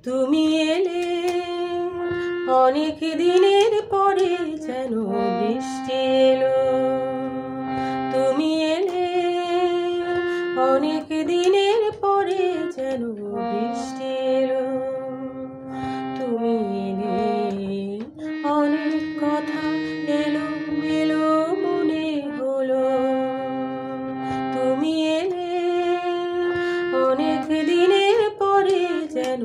তুমি এলে অনেক দিনের পরে যেন বৃষ্টি এলো। তুমি এলে অনেক দিনের পরে যেন বৃষ্টি এলো। তুমি এলে অনেক কথা এলো এলো মনে হলো। তুমি এলে অনেক দিনের পরে যেন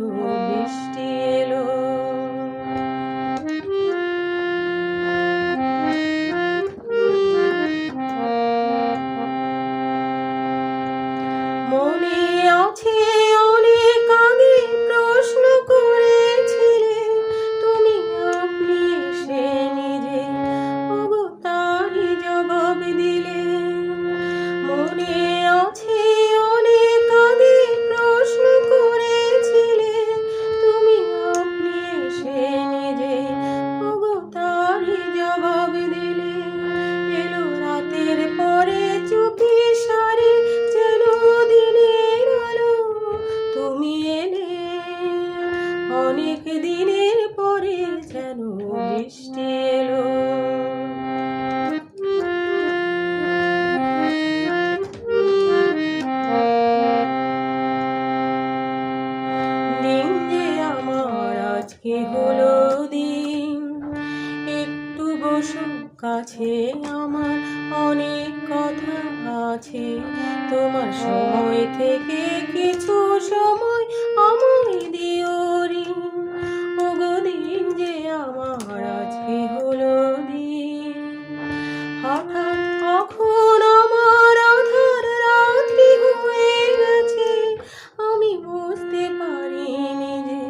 বৃষ্টি এলো। মনে আছে অনেক আগে প্রশ্ন করেছিলে তুমি, আপনি এসে নিজে ওগো তারই জবাব দিলে। মনে আছে অনেক আগে প্রশ্ন করেছিলে তুমি, আপনি এসে নিজে ওগো তারই জবাব দিলে। এলো রাতের পরে চুপি সারে যেন দিনের আলো। তুমি এলে অনেক দিনের পরে যেন বৃষ্টি এলো। দিন যে আমার আজকে হলো দিন, একটু বসো কাছে আমার অনেক কথা আছে। তোমার সময় থেকে কিছু সময় আমায় দিও ঋণ। ওগো দিন যে আমার আজকে হলো দিন, হঠাৎ কখন আমার আধার রাত্রি হয়ে গেছে আমি বুঝতে পারিনি যে,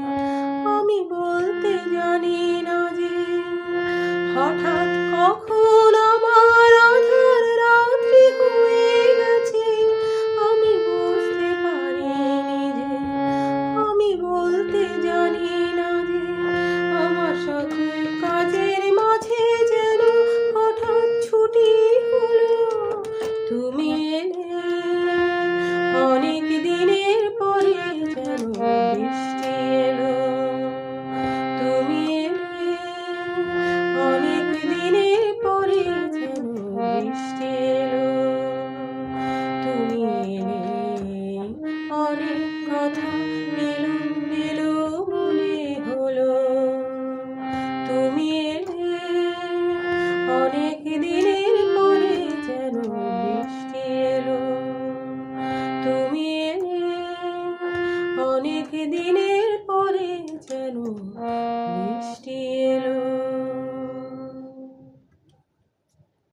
আমি বলতে জানি না যে। হঠাৎ কখন আমার আধার রাত্রি হয়ে গেছে আমি বুঝতে পারিনি যে, আমি বলতে জানি না যে। আমার সাথে কাজের মাঝে যেন হঠাৎ ছুটি হলো। তুমি এলে অনেক দিনের পরে যেন বৃষ্টি এলো। তুমি এলে অনেক দিনের পরে যেন বৃষ্টি এলো। তুমি এলে অনেক কথা এলো এলো মনে হলো। তুমি এলে অনেক দিনের পরে যেন বৃষ্টি এলো। তুমি এলে অনেক দিনের পরে যেন বৃষ্টি